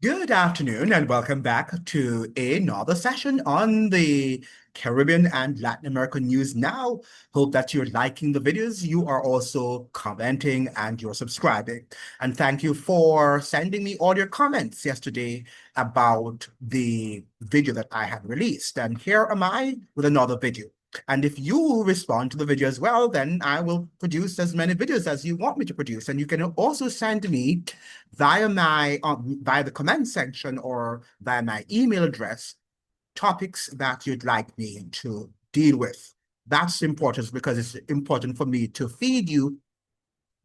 Good afternoon and welcome back to another session on the Caribbean and Latin American news now. Hope that you're liking the videos. You are also commenting and you're subscribing. And thank you for sending me all your comments yesterday about the video that I had released. And here am I with another video. And if you respond to the video as well, then I will produce as many videos as you want me to produce. And you can also send me via the comment section or via my email address topics that you'd like me to deal with. That's important because it's important for me to feed you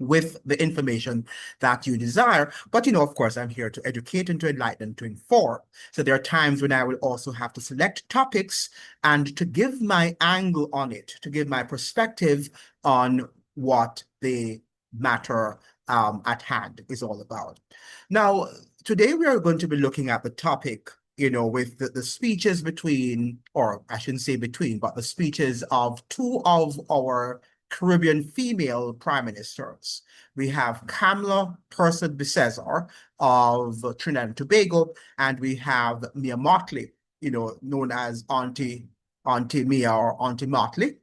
with the information that you desire. But, of course, I'm here to educate and to enlighten and to inform. So there are times when I will also have to select topics and to give my angle on it, to give my perspective on what the matter at hand is all about. Now, today we are going to be looking at the topic with the speeches between, or I shouldn't say between, but the speeches of two of our Caribbean female prime ministers. We have Kamla Persad-Bissessar of Trinidad and Tobago, and we have Mia Mottley, known as Auntie Mia or Auntie Mottley,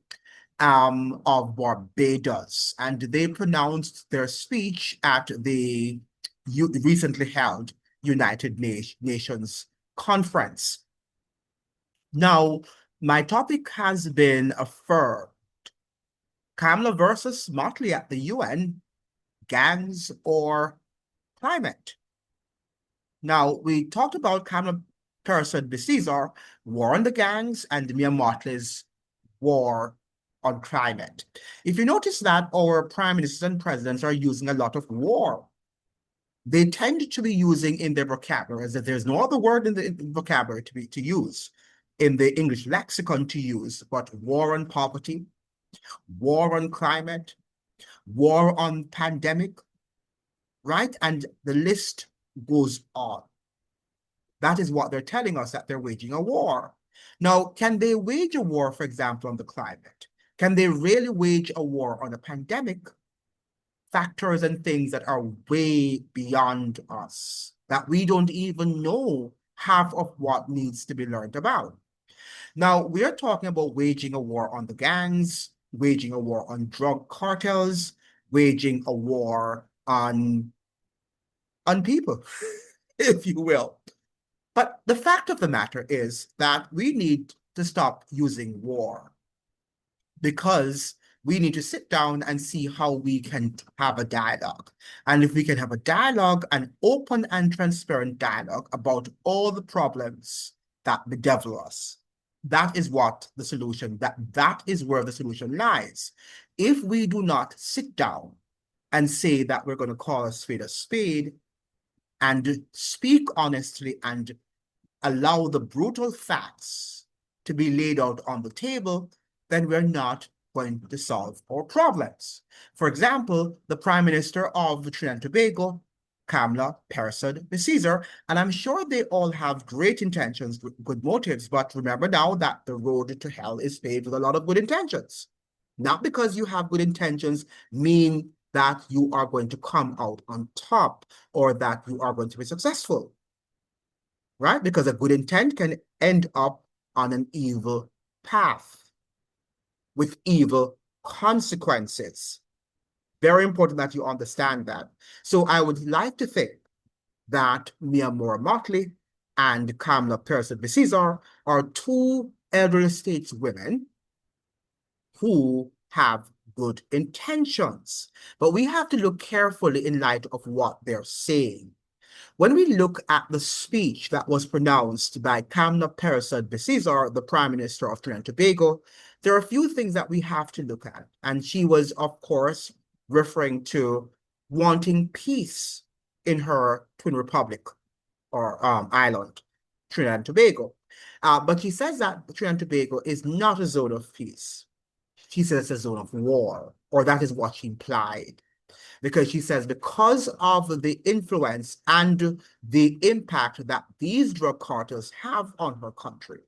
of Barbados. And they pronounced their speech at the recently held United Nations conference. Now, my topic has been affirmed. Kamla versus Mottley at the UN, gangs or climate. Now, we talked about Kamla Persad-Bissessar, war on the gangs, and Mia Mottley's war on climate. If you notice that our prime ministers and presidents are using a lot of war, they tend to be using in their vocabulary, as if there's no other word in the vocabulary to use, in the English lexicon to use, but war on poverty, war on climate, war on pandemic, right? And the list goes on. That is what they're telling us, that they're waging a war. Now, can they wage a war, for example, on the climate? Can they really wage a war on a pandemic? Factors and things that are way beyond us, that we don't even know half of what needs to be learned about. Now, we are talking about waging a war on the gangs, waging a war on drug cartels, waging a war on people, if you will. But the fact of the matter is that we need to stop using war because we need to sit down and see how we can have a dialogue. And if we can have a dialogue, an open and transparent dialogue about all the problems that bedevil us, that is what the solution, that is where the solution lies. If we do not sit down and say that we're going to call a spade and speak honestly and allow the brutal facts to be laid out on the table, then we're not going to solve our problems. For example, the Prime Minister of Trinidad and Tobago, Kamla Persad-Bissessar, and I'm sure they all have great intentions, good motives, but remember now that the road to hell is paved with a lot of good intentions. Not because you have good intentions mean that you are going to come out on top or that you are going to be successful, right? Because a good intent can end up on an evil path with evil consequences. Very important that you understand that. So I would like to think that Mia Mottley and Kamla Persad-Bissessar are two elderly stateswomen who have good intentions. But we have to look carefully in light of what they're saying. When we look at the speech that was pronounced by Kamla Persad-Bissessar, the Prime Minister of Trinidad and Tobago, there are a few things that we have to look at. And she was, of course, referring to wanting peace in her twin republic or island, Trinidad and Tobago. But she says that Trinidad and Tobago is not a zone of peace. She says it's a zone of war, or that is what she implied. Because she says because of the influence and the impact that these drug cartels have on her country,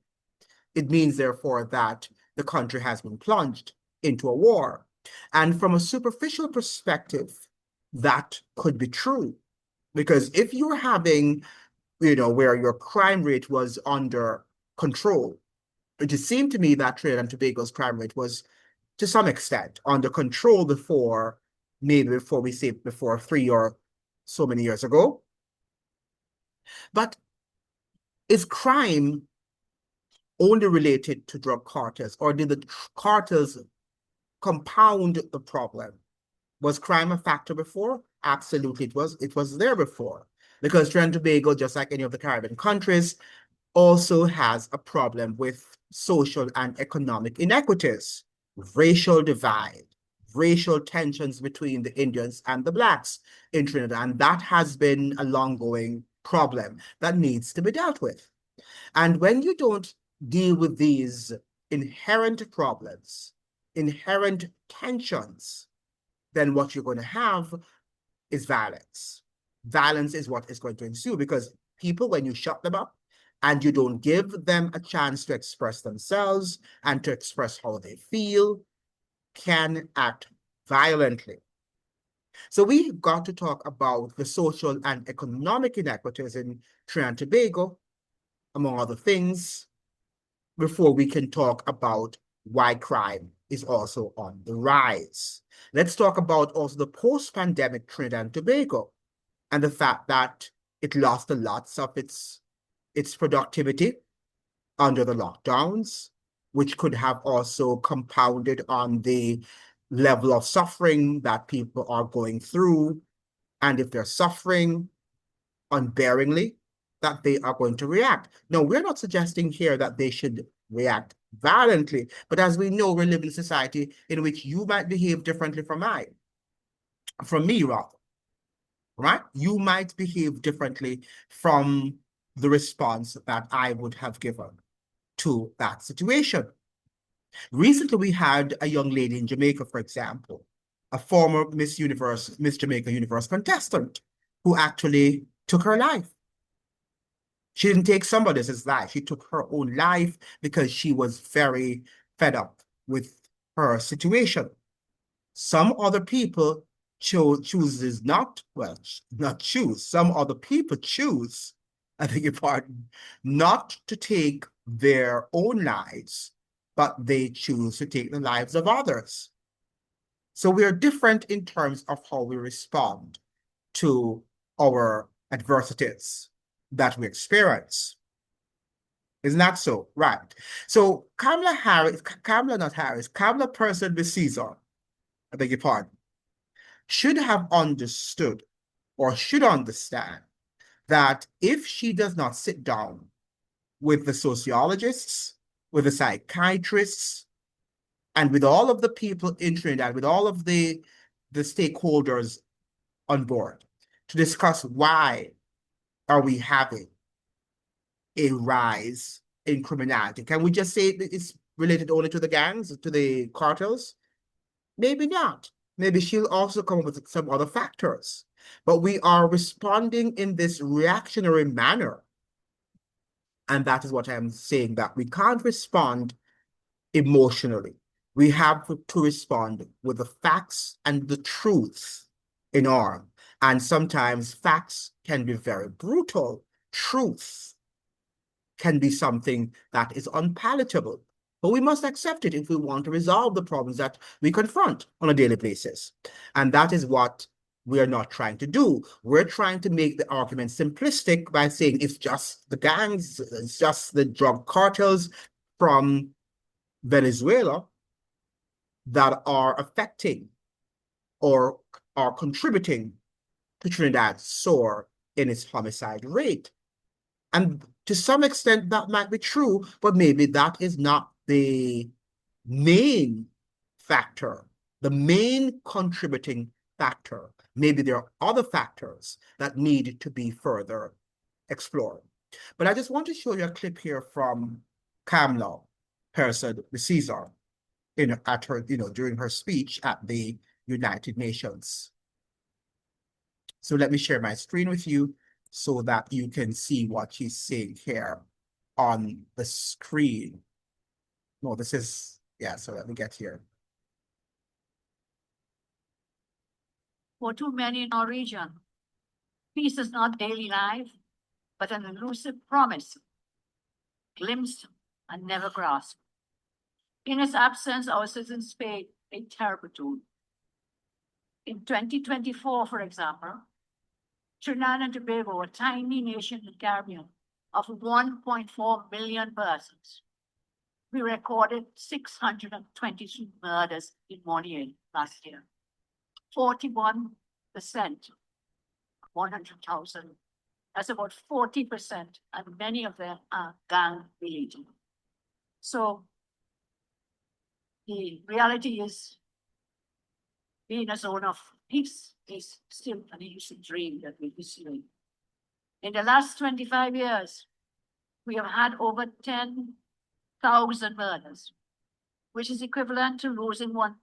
it means, therefore, that the country has been plunged into a war. And from a superficial perspective, that could be true. Because if you're having where your crime rate was under control. It just seemed to me that Trinidad and Tobago's crime rate was, to some extent, under control before 3 or so many years ago. But is crime only related to drug cartels, or did the cartels compound the problem? Was crime a factor before? Absolutely, it was. It was there before, because Trinidad and Tobago, just like any of the Caribbean countries, also has a problem with social and economic inequities, racial divide, racial tensions between the Indians and the Blacks in Trinidad. And that has been a long-going problem that needs to be dealt with. And when you don't deal with these inherent problems, inherent tensions, then what you're going to have is violence. Violence is what is going to ensue, because people, when you shut them up and you don't give them a chance to express themselves and to express how they feel, can act violently. So we've got to talk about the social and economic inequities in Trinidad and Tobago, among other things, before we can talk about why crime is also on the rise. Let's talk about also the post-pandemic Trinidad and Tobago, and the fact that it lost a lot of its productivity under the lockdowns, which could have also compounded on the level of suffering that people are going through. And if they're suffering unbearingly, that they are going to react. Now, we're not suggesting here that they should react violently, but as we know, we live in a society in which you might behave differently from me rather, right? You might behave differently from the response that I would have given to that situation. Recently, we had a young lady in Jamaica, for example, a former Miss Jamaica Universe contestant, who actually took her life. She didn't take somebody else's life. She took her own life because she was very fed up with her situation. Some other people chooses not, well, not choose. Some other people choose, I beg your pardon, not to take their own lives, but they choose to take the lives of others. So we are different in terms of how we respond to our adversities that we experience. Isn't that so? Right. So Kamla Persad-Bissessar, I beg your pardon, should have understood, or should understand, that if she does not sit down with the sociologists, with the psychiatrists, and with all of the people in Trinidad, with all of the stakeholders on board, to discuss why are we having a rise in criminality. Can we just say it's related only to the gangs, to the cartels? Maybe not. Maybe she'll also come up with some other factors. But we are responding in this reactionary manner. And that is what I'm saying, that we can't respond emotionally. We have to respond with the facts and the truth in arm. And sometimes facts can be very brutal. Truth can be something that is unpalatable. But we must accept it if we want to resolve the problems that we confront on a daily basis. And that is what we are not trying to do. We're trying to make the argument simplistic by saying it's just the gangs, it's just the drug cartels from Venezuela that are affecting or are contributing to Trinidad's soar in its homicide rate. And to some extent, that might be true, but maybe that is not the main factor, the main contributing factor. Maybe there are other factors that need to be further explored. But I just want to show you a clip here from Kamla Persad-Bissessar at her, during her speech at the United Nations. So let me share my screen with you so that you can see what she's saying here on the screen. No, this is, yeah, so let me get here. For too many in our region, peace is not daily life, but an elusive promise, glimpsed and never grasped. In its absence, our citizens paid a terrible toll. In 2024, for example, Trinidad and Tobago, a tiny nation in the Caribbean of 1.4 million persons, we recorded 622 murders in 1 year last year, 41%, 100,000. That's about 40%, and many of them are gang related. So the reality is, being a zone of peace is still an illusive dream that we're pursuing. In the last 25 years, we have had over 10,000 murders, which is equivalent to losing 1%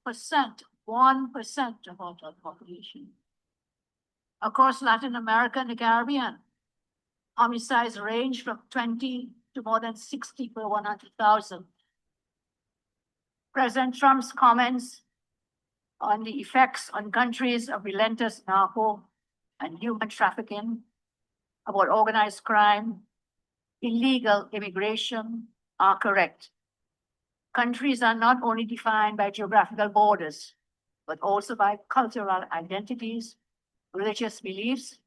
of our total population. Across Latin America and the Caribbean, homicides range from 20 to more than 60 per 100,000. President Trump's comments on the effects on countries of relentless narco and human trafficking, about organized crime, illegal immigration are correct. Countries are not only defined by geographical borders, but also by cultural identities, religious beliefs,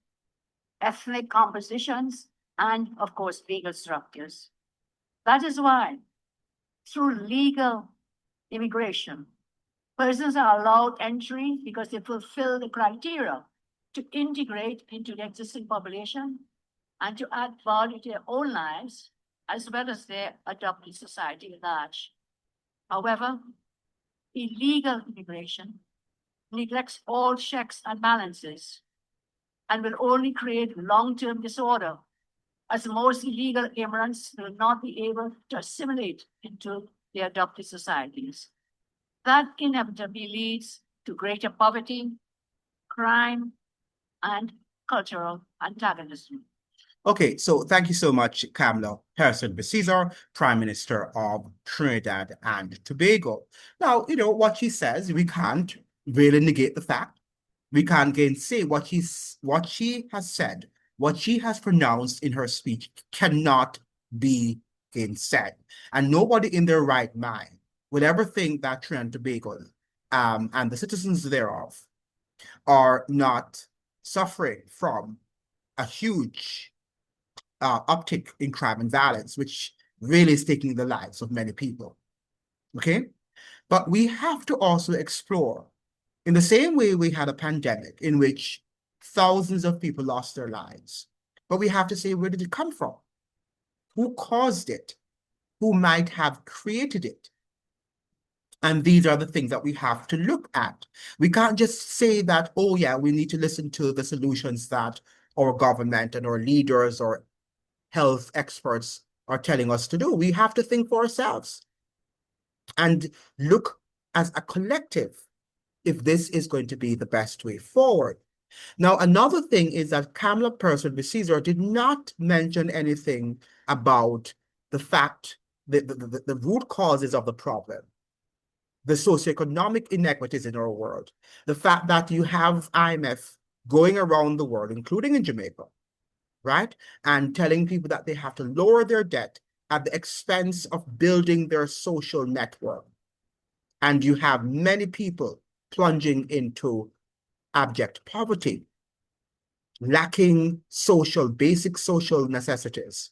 ethnic compositions, and of course, legal structures. That is why, through legal immigration, persons are allowed entry because they fulfill the criteria to integrate into the existing population and to add value to their own lives, as well as their adopted society at large. However, illegal immigration neglects all checks and balances and will only create long-term disorder, as most illegal immigrants will not be able to assimilate into their adopted societies. That inevitably leads to greater poverty, crime, and cultural antagonism. Okay, so thank you so much, Kamla Persad-Bissessar, Prime Minister of Trinidad and Tobago. Now, you know, what she says, we can't really negate the fact. We can't gainsay what she has said, what she has pronounced in her speech cannot be gainsaid. And nobody in their right mind would ever think that Trinidad and Tobago and the citizens thereof are not suffering from a huge uptick in crime and violence, which really is taking the lives of many people. Okay? But we have to also explore, in the same way we had a pandemic in which thousands of people lost their lives, but we have to say, where did it come from? Who caused it? Who might have created it? And these are the things that we have to look at. We can't just say that, oh yeah, we need to listen to the solutions that our government and our leaders or health experts are telling us to do. We have to think for ourselves and look as a collective if this is going to be the best way forward. Now, another thing is that Kamla Persad-Bissessar did not mention anything about the fact that the root causes of the problem, the socioeconomic inequities in our world, the fact that you have IMF going around the world, including in Jamaica, right? And telling people that they have to lower their debt at the expense of building their social network. And you have many people plunging into abject poverty, lacking basic social necessities.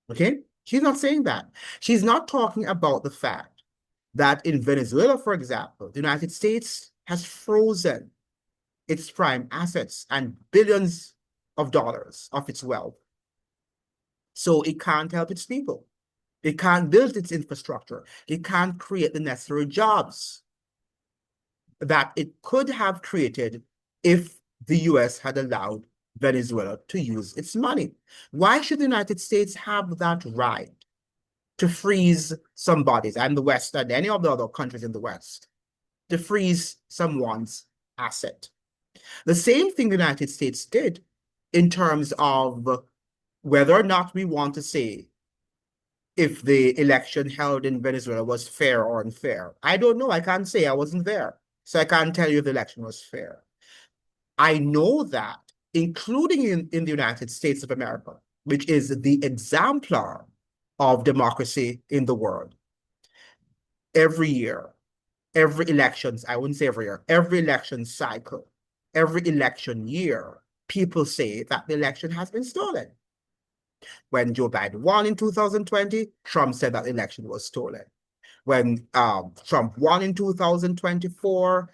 Okay? She's not saying that. She's not talking about the fact that in Venezuela, for example, the United States has frozen its prime assets and billions of dollars of its wealth. So it can't help its people. It can't build its infrastructure. It can't create the necessary jobs that it could have created if the US had allowed Venezuela to use its money. Why should the United States have that right to freeze somebody's, and the West and any of the other countries in the West, to freeze someone's asset? The same thing the United States did in terms of whether or not we want to say if the election held in Venezuela was fair or unfair. I don't know. I can't say. I wasn't there. So I can't tell you if the election was fair. I know that, including in the United States of America, which is the exemplar of democracy in the world, every year, every elections, I wouldn't say every year, every election cycle, every election year, people say that the election has been stolen. When Joe Biden won in 2020, Trump said that the election was stolen. When Trump won in 2024,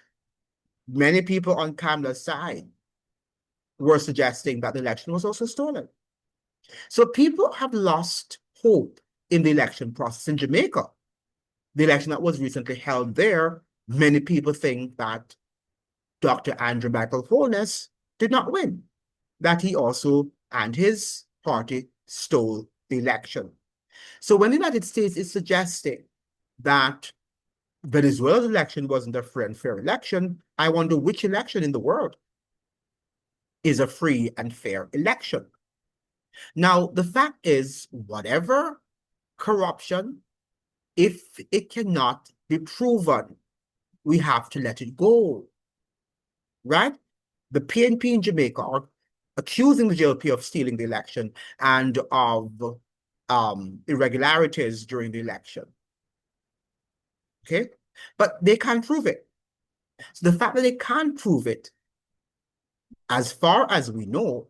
many people on Kamla's side were suggesting that the election was also stolen. So people have lost hope in the election process in Jamaica. The election that was recently held there, many people think that Dr. Andrew Michael Holness did not win, that he also and his party stole the election. So when the United States is suggesting that Venezuela's election wasn't a free and fair election, I wonder which election in the world is a free and fair election. Now, the fact is, whatever corruption, if it cannot be proven, we have to let it go, right? The PNP in Jamaica are accusing the JLP of stealing the election and of irregularities during the election. Okay? But they can't prove it. So the fact that they can't prove it, as far as we know,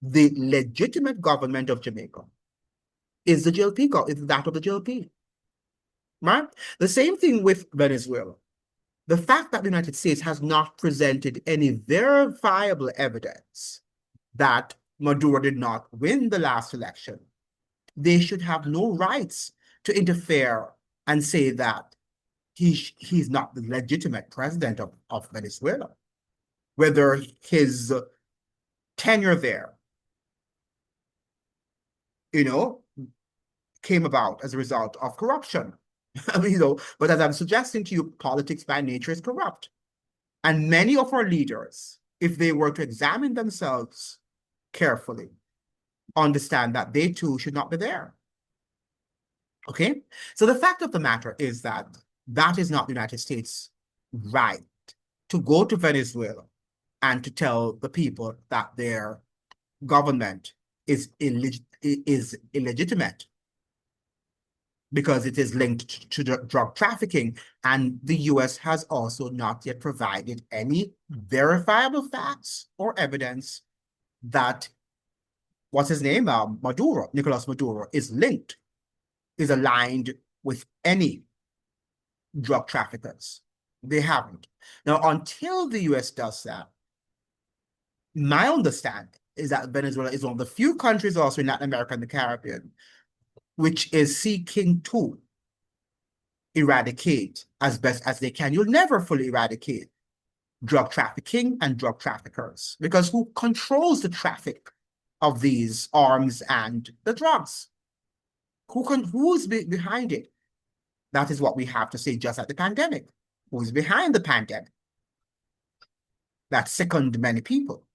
the legitimate government of Jamaica is the JLP, is that of the JLP. Right? The same thing with Venezuela. The fact that the United States has not presented any verifiable evidence that Maduro did not win the last election, they should have no rights to interfere and say that he's not the legitimate president of Venezuela. Whether his tenure there, came about as a result of corruption. But as I'm suggesting to you, politics by nature is corrupt. And many of our leaders, if they were to examine themselves carefully, understand that they too should not be there. Okay? So the fact of the matter is that that is not the United States' right to go to Venezuela and to tell the people that their government is illegitimate because it is linked to drug trafficking. And the US has also not yet provided any verifiable facts or evidence that, what's his name? Nicolas Maduro is linked, is aligned with any drug traffickers. They haven't. Now, until the US does that, my understanding is that Venezuela is one of the few countries also in Latin America and the Caribbean which is seeking to eradicate as best as they can. You'll never fully eradicate drug trafficking and drug traffickers because who controls the traffic of these arms and the drugs? Who's behind it? That is what we have to say just like the pandemic. Who's behind the pandemic? That sickened many people,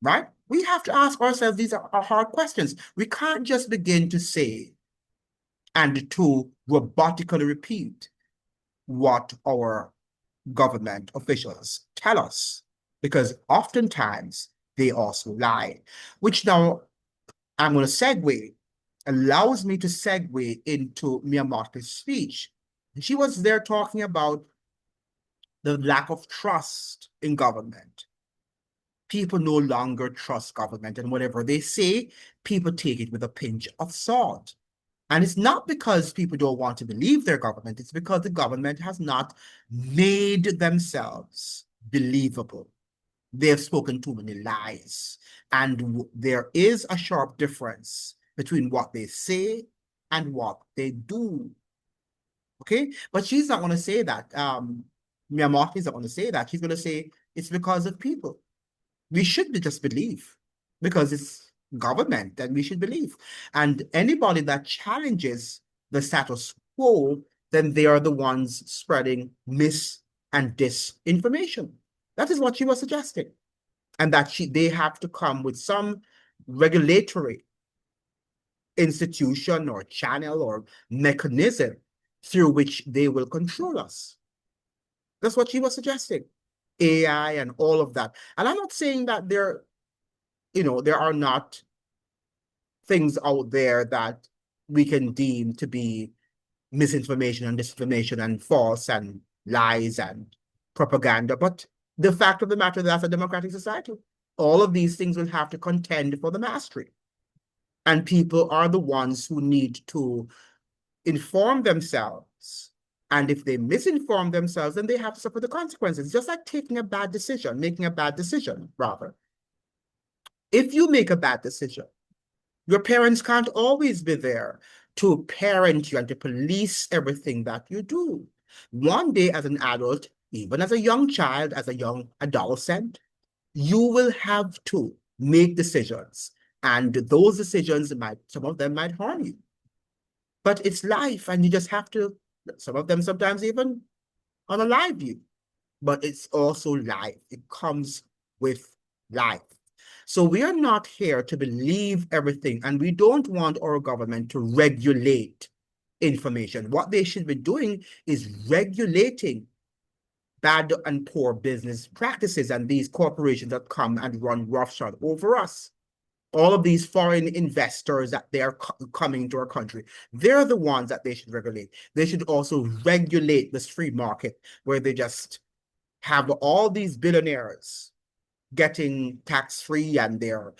right? We have to ask ourselves, these are hard questions. We can't just begin to say and to robotically repeat what our government officials tell us, because oftentimes they also lie, which now I'm going to segue, allows me to segue into Mia Mottley's speech. She was there talking about the lack of trust in government. People no longer trust government, and whatever they say, people take it with a pinch of salt. And it's not because people don't want to believe their government, it's because the government has not made themselves believable. They have spoken too many lies. And there is a sharp difference between what they say and what they do. Okay? But she's not going to say that. Mia Mottley is not going to say that. She's going to say it's because of people. We should just believe because it's government and we should believe. And anybody that challenges the status quo, then they are the ones spreading mis and disinformation. That is what she was suggesting. And that they have to come with some regulatory institution or channel or mechanism through which they will control us. That's what she was suggesting. AI and all of that. And I'm not saying that there are not things out there that we can deem to be misinformation and disinformation and false and lies and propaganda. But the fact of the matter, that's a democratic society. All of these things will have to contend for the mastery. And people are the ones who need to inform themselves. And if they misinform themselves, then they have to suffer the consequences. Just like taking a bad decision, making a bad decision, rather. If you make a bad decision, your parents can't always be there to parent you and to police everything that you do. One day, as an adult, even as a young child, as a young adolescent, you will have to make decisions. And those decisions some of them might harm you. But it's life, and you just have to, some of them sometimes even unalive you. But it's also life. It comes with life. So we are not here to believe everything, and we don't want our government to regulate information. What they should be doing is regulating bad and poor business practices and these corporations that come and run roughshod over us. All of these foreign investors that they are coming to our country, they're the ones that they should regulate. They should also regulate this free market where they just have all these billionaires getting tax-free and they're,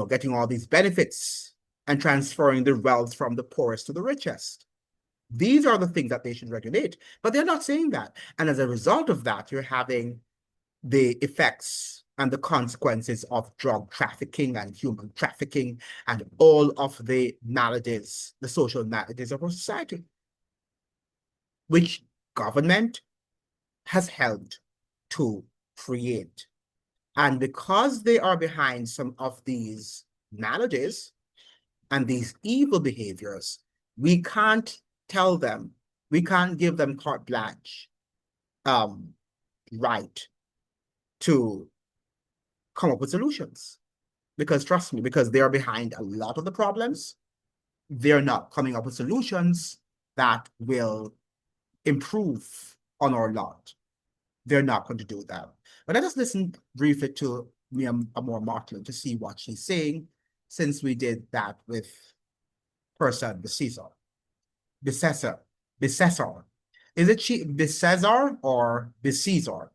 getting all these benefits and transferring the wealth from the poorest to the richest. These are the things that they should regulate, but they're not saying that. And as a result of that, you're having the effects and the consequences of drug trafficking and human trafficking and all of the maladies, the social maladies of our society, which government has helped to create. And because they are behind some of these maladies and these evil behaviors, we can't tell them, we can't give them carte blanche right to come up with solutions. Because trust me, because they're behind a lot of the problems, they're not coming up with solutions that will improve on our lot. They're not going to do that. But let us listen briefly to Mia Amor Martland to see what she's saying, since we did that with Persad-Bissessar. Bissessar. Is it she Bissessar or Bissessar?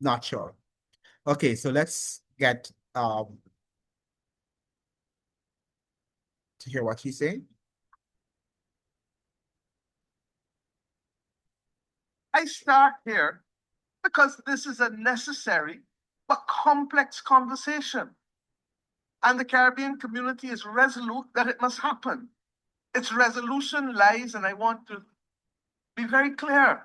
Not sure. Okay, so let's get to hear what she's saying. I start here because this is a necessary but complex conversation. And the Caribbean community is resolute that it must happen. Its resolution lies, and I want to be very clear,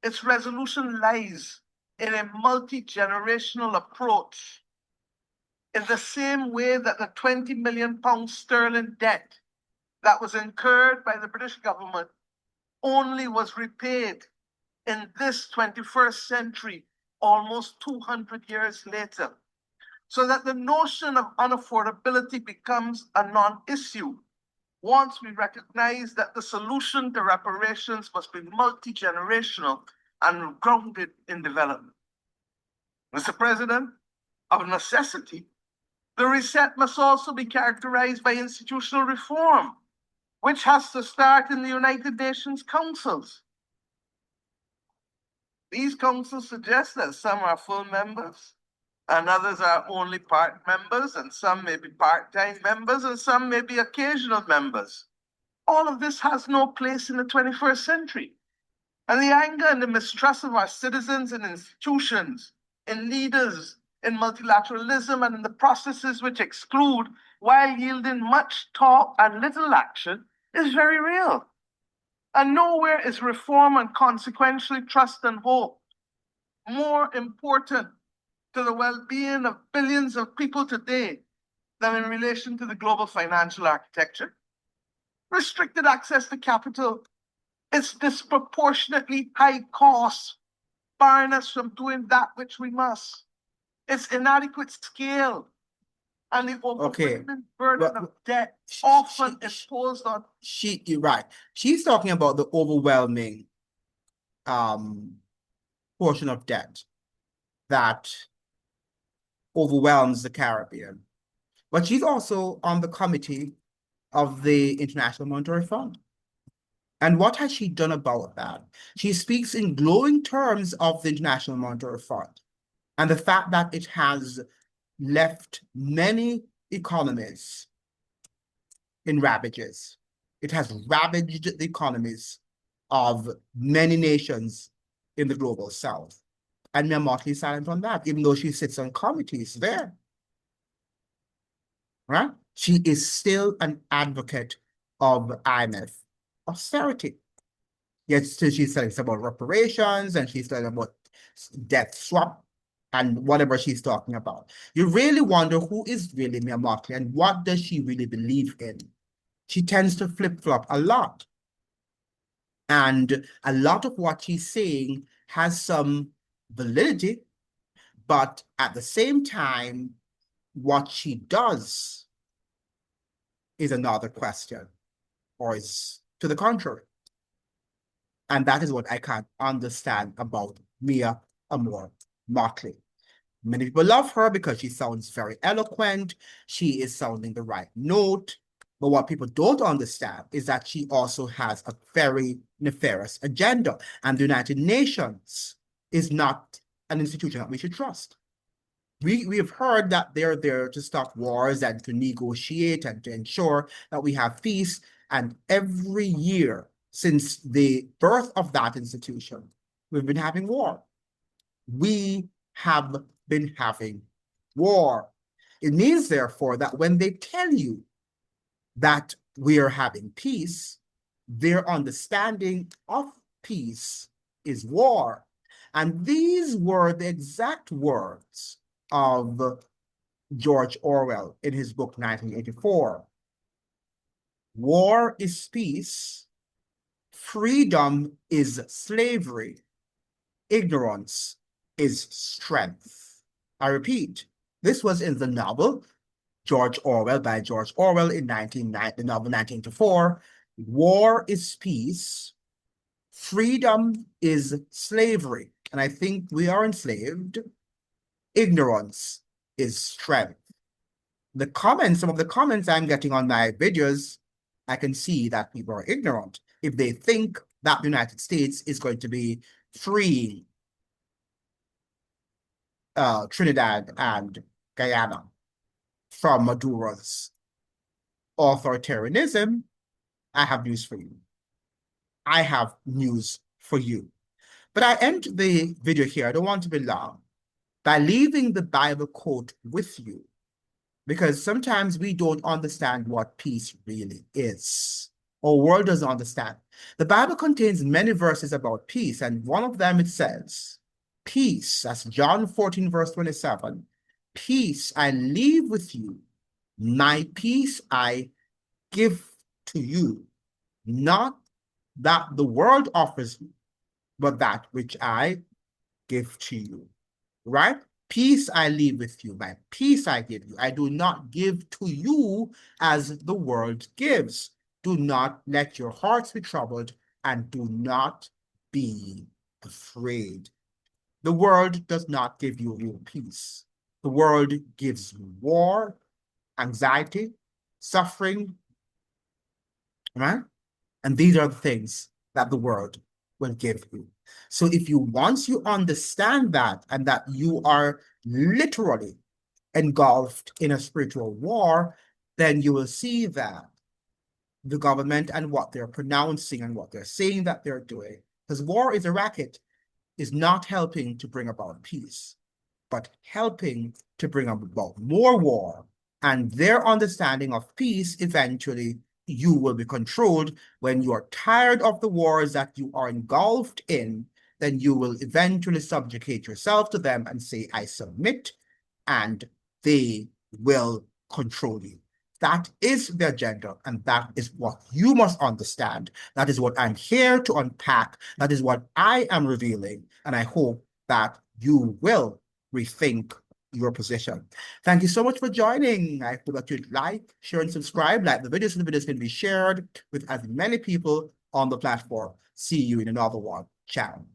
its resolution lies in a multi-generational approach. In the same way that the 20 million pound sterling debt that was incurred by the British government only was repaid in this 21st century, almost 200 years later, so that the notion of unaffordability becomes a non-issue once we recognize that the solution to reparations must be multi-generational and grounded in development. Mr. President, of necessity, the reset must also be characterized by institutional reform, which has to start in the United Nations councils. These councils suggest that some are full members and others are only part members, and some may be part-time members, and some may be occasional members. All of this has no place in the 21st century. And the anger and the mistrust of our citizens and institutions, in leaders, in multilateralism, and in the processes which exclude while yielding much talk and little action is very real. And nowhere is reform and consequentially trust and hope more important to the well-being of billions of people today than in relation to the global financial architecture. Restricted access to capital, its disproportionately high costs, barring us from doing that which we must. Its inadequate scale and the overwhelming burden of debt often imposed on. You're right. She's talking about the overwhelming portion of debt that overwhelms the Caribbean. But she's also on the committee of the International Monetary Fund. And what has she done about that? She speaks in glowing terms of the International Monetary Fund and the fact that it has left many economies in ravages. It has ravaged the economies of many nations in the global south. And Mia Mottley is silent on that, even though she sits on committees there. Right? She is still an advocate of IMF austerity. Yet still she's telling us about reparations and she's telling about debt swap and whatever she's talking about. You really wonder who is really Mia Mottley and what does she really believe in? She tends to flip-flop a lot. And a lot of what she's saying has some validity, but at the same time, what she does is another question, or is to the contrary. And that is what I can't understand about Mia Amor Mottley. Many people love her because she sounds very eloquent. She is sounding the right note. But what people don't understand is that she also has a very nefarious agenda. And the United Nations is not an institution that we should trust. We have heard that they're there to stop wars and to negotiate and to ensure that we have peace. And every year since the birth of that institution, we've been having war. We have been having war. It means, therefore, that when they tell you that we are having peace, their understanding of peace is war. And these were the exact words of George Orwell in his book 1984. War is peace, freedom is slavery, ignorance is strength. I repeat, this was in the novel George Orwell by George Orwell in the novel 1984. War is peace, freedom is slavery. And I think we are enslaved. Ignorance is strength. Some of the comments I'm getting on my videos, I can see that people are ignorant if they think that the United States is going to be freeing Trinidad and Guyana from Maduro's authoritarianism. I have news for you. I have news for you. But I end the video here, I don't want to be long, by leaving the Bible quote with you, because sometimes we don't understand what peace really is. Our world doesn't understand. The Bible contains many verses about peace, and one of them it says, peace, that's John 14, verse 27, peace I leave with you, my peace I give to you, not that the world offers you, but that which I give to you. Right? Peace I leave with you, my peace I give you. I do not give to you as the world gives. Do not let your hearts be troubled and do not be afraid. The world does not give you real peace. The world gives you war, anxiety, suffering, right? And these are the things that the world will give you. So if you, once you understand that and that you are literally engulfed in a spiritual war, then you will see that the government and what they're pronouncing and what they're saying that they're doing, because war is a racket, is not helping to bring about peace, but helping to bring about more war. And their understanding of peace, eventually, you will be controlled. When you are tired of the wars that you are engulfed in, then you will eventually subjugate yourself to them and say, I submit, and they will control you. That is the agenda, and that is what you must understand. That is what I'm here to unpack. That is what I am revealing, and I hope that you will rethink your position. Thank you so much for joining. I hope that you'd like, share, and subscribe. Like the videos, so the videos can be shared with as many people on the platform. See you in another one. Ciao.